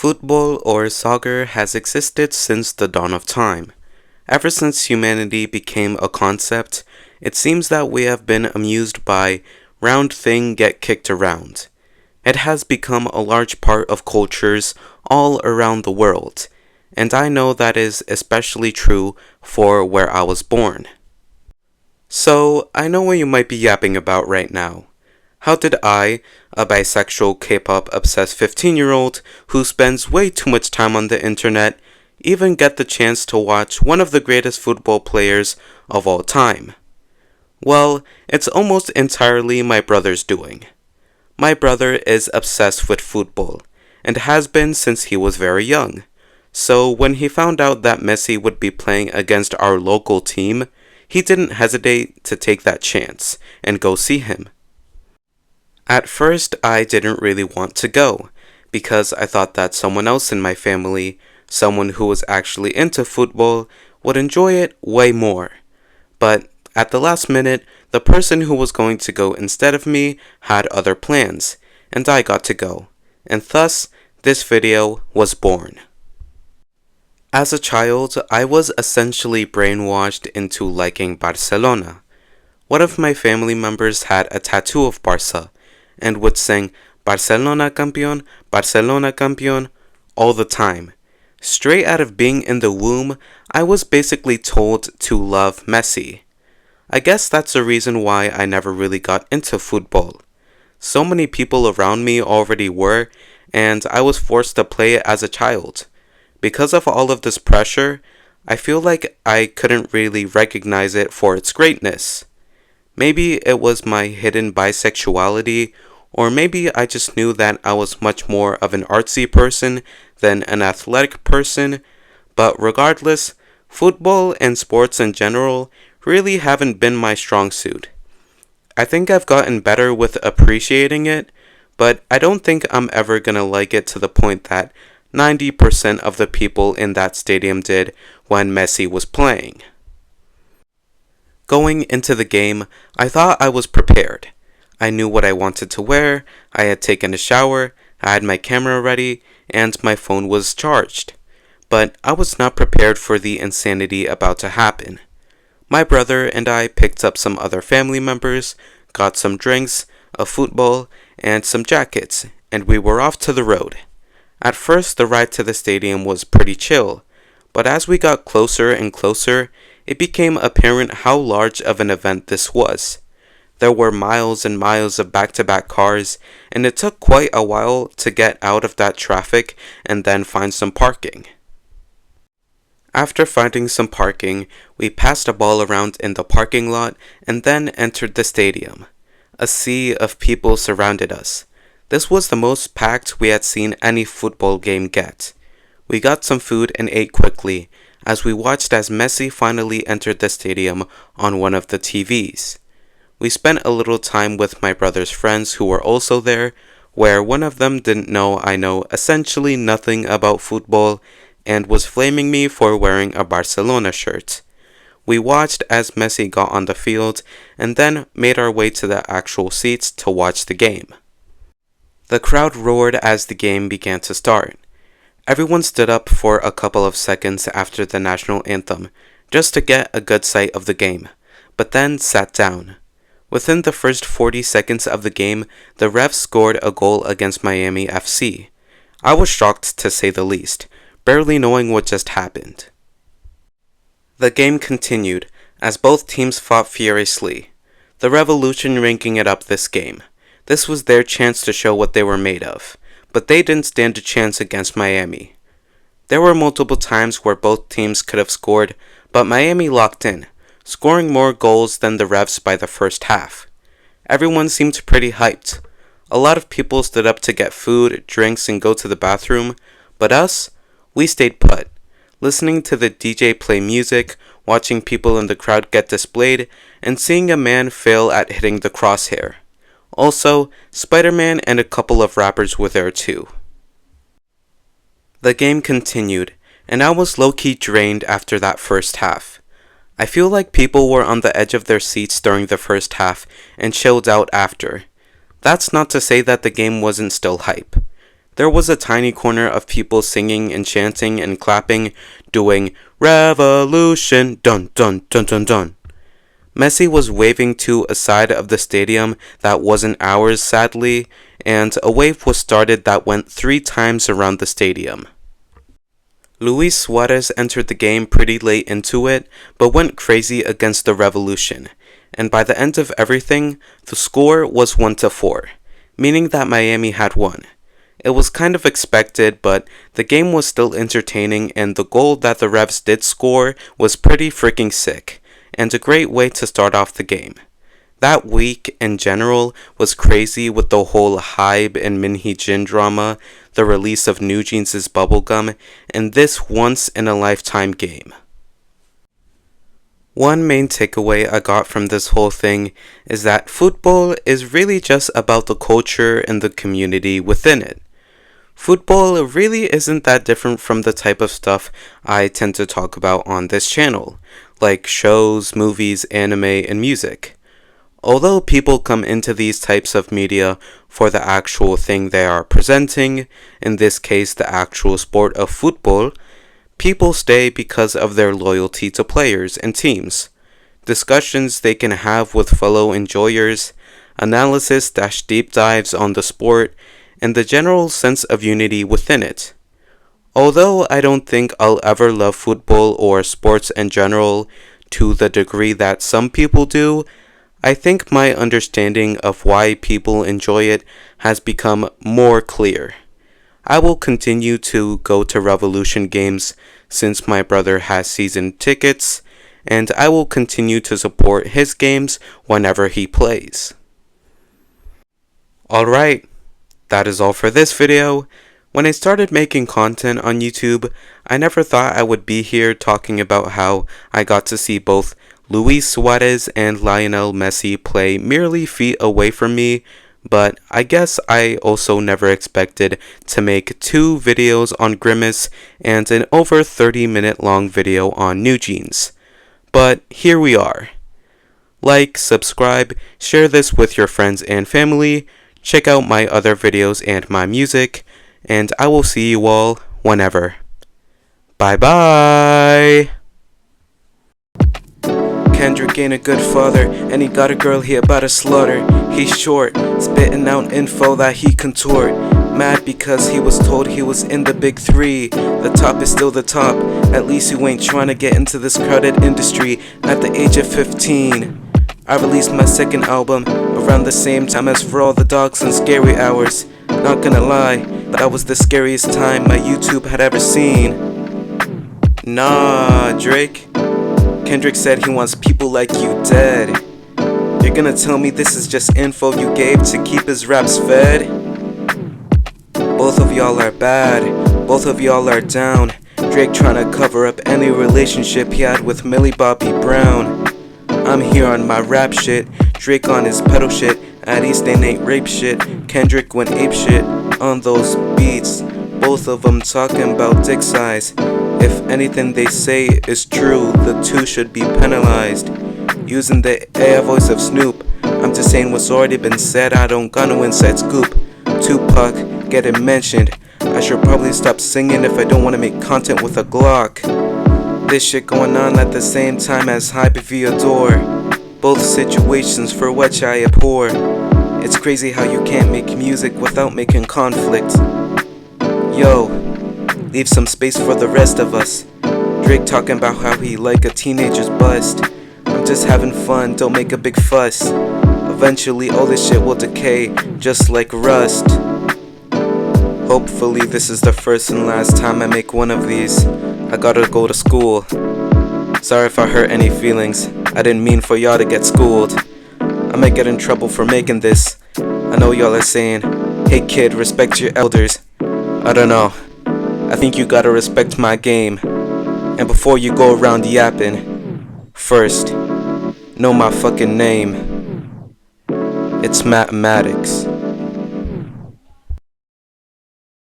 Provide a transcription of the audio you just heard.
Football or soccer has existed since the dawn of time. Ever since humanity became a concept, it seems that we have been amused by round thing get kicked around. It has become a large part of cultures all around the world, and I know that is especially true for where I was born. So, I know what you might be yapping about right now. How did I, a bisexual K-pop obsessed 15-year-old who spends way too much time on the internet, even get the chance to watch one of the greatest football players of all time? Well, it's almost entirely my brother's doing. My brother is obsessed with football, and has been since he was very young. So when he found out that Messi would be playing against our local team, he didn't hesitate to take that chance and go see him. At first, I didn't really want to go, because I thought that someone else in my family, someone who was actually into football, would enjoy it way more. But at the last minute, the person who was going to go instead of me had other plans, and I got to go, and thus, this video was born. As a child, I was essentially brainwashed into liking Barcelona. One of my family members had a tattoo of Barca, and would sing Barcelona campeón all the time. Straight out of being in the womb, I was basically told to love Messi. I guess that's the reason why I never really got into football. So many people around me already were, and I was forced to play it as a child. Because of all of this pressure, I feel like I couldn't really recognize it for its greatness. Maybe it was my hidden bisexuality, or maybe I just knew that I was much more of an artsy person than an athletic person, but regardless, football and sports in general really haven't been my strong suit. I think I've gotten better with appreciating it, but I don't think I'm ever gonna like it to the point that 90% of the people in that stadium did when Messi was playing. Going into the game, I thought I was prepared. I knew what I wanted to wear, I had taken a shower, I had my camera ready, and my phone was charged. But I was not prepared for the insanity about to happen. My brother and I picked up some other family members, got some drinks, a football, and some jackets, and we were off to the road. At first, the ride to the stadium was pretty chill, but as we got closer and closer, it became apparent how large of an event this was. There were miles and miles of back-to-back cars, and it took quite a while to get out of that traffic and then find some parking. After finding some parking, we passed a ball around in the parking lot and then entered the stadium. A sea of people surrounded us. This was the most packed we had seen any football game get. We got some food and ate quickly, as we watched as Messi finally entered the stadium on one of the TVs. We spent a little time with my brother's friends who were also there, where one of them didn't know I know essentially nothing about football and was flaming me for wearing a Barcelona shirt. We watched as Messi got on the field and then made our way to the actual seats to watch the game. The crowd roared as the game began to start. Everyone stood up for a couple of seconds after the national anthem, just to get a good sight of the game, but then sat down. Within the first 40 seconds of the game, the refs scored a goal against Miami FC. I was shocked to say the least, barely knowing what just happened. The game continued, as both teams fought furiously. The Revolution ranking it up this game. This was their chance to show what they were made of, but they didn't stand a chance against Miami. There were multiple times where both teams could have scored, but Miami locked in, scoring more goals than the refs by the first half. Everyone seemed pretty hyped. A lot of people stood up to get food, drinks, and go to the bathroom, but us, we stayed put, listening to the DJ play music, watching people in the crowd get displayed, and seeing a man fail at hitting the crosshair. Also, Spider-Man and a couple of rappers were there too. The game continued, and I was low-key drained after that first half. I feel like people were on the edge of their seats during the first half and chilled out after. That's not to say that the game wasn't still hype. There was a tiny corner of people singing and chanting and clapping, doing Revolution, dun dun dun dun dun. Messi was waving to a side of the stadium that wasn't ours, sadly, and a wave was started that went 3 times around the stadium. Luis Suarez entered the game pretty late into it, but went crazy against the Revolution, and by the end of everything, the score was 1-4, meaning that Miami had won. It was kind of expected, but the game was still entertaining, and the goal that the Revs did score was pretty freaking sick, and a great way to start off the game. That week, in general, was crazy with the whole Hybe and Minhee Jin drama, the release of New Jeans' Bubblegum, and this once-in-a-lifetime game. One main takeaway I got from this whole thing is that football is really just about the culture and the community within it. Football really isn't that different from the type of stuff I tend to talk about on this channel, like shows, movies, anime, and music. Although people come into these types of media for the actual thing they are presenting, in this case the actual sport of football, people stay because of their loyalty to players and teams, discussions they can have with fellow enjoyers, analysis/deep dives on the sport, and the general sense of unity within it. Although I don't think I'll ever love football or sports in general to the degree that some people do, I think my understanding of why people enjoy it has become more clear. I will continue to go to Revolution games since my brother has season tickets, and I will continue to support his games whenever he plays. Alright, that is all for this video. When I started making content on YouTube, I never thought I would be here talking about how I got to see both Luis Suarez and Lionel Messi play merely feet away from me, but I guess I also never expected to make 2 videos on Grimace and an over 30-minute long video on New Jeans. But here we are. Like, subscribe, share this with your friends and family, check out my other videos and my music, and I will see you all whenever. Bye bye! Kendrick ain't a good father, and he got a girl he about to slaughter. He's short, spitting out info that he contort. Mad because he was told he was in the big 3. The top is still the top, at least you ain't trying to get into this crowded industry at the age of 15. I released my second album around the same time as For All the Dogs and Scary Hours. Not gonna lie, that was the scariest time my YouTube had ever seen. Nah, Drake. Kendrick said he wants people like you dead. You're gonna tell me this is just info you gave to keep his raps fed? Both of y'all are bad, both of y'all are down. Drake trying to cover up any relationship he had with Millie Bobby Brown. I'm here on my rap shit, Drake on his pedal shit. At least they ain't rape shit. Kendrick went ape shit on those beats. Both of them talking about dick size. If anything they say is true, the 2 should be penalized. Using the AI voice of Snoop, I'm just saying what's already been said. I don't got no inside scoop. Tupac getting mentioned. I should probably stop singing if I don't want to make content with a Glock. This shit going on at the same time as Hybe Theodore. Both situations for which I abhor. It's crazy how you can't make music without making conflict. Yo, leave some space for the rest of us. Drake talking about how he like a teenager's bust. I'm just having fun, don't make a big fuss. Eventually all this shit will decay, just like rust. Hopefully this is the first and last time I make one of these. I gotta go to school. Sorry if I hurt any feelings. I didn't mean for y'all to get schooled. I might get in trouble for making this. I know y'all are saying, hey kid, respect your elders. I don't know. I think you gotta respect my game. And before you go around yapping, first, know my fucking name. It's mathematics.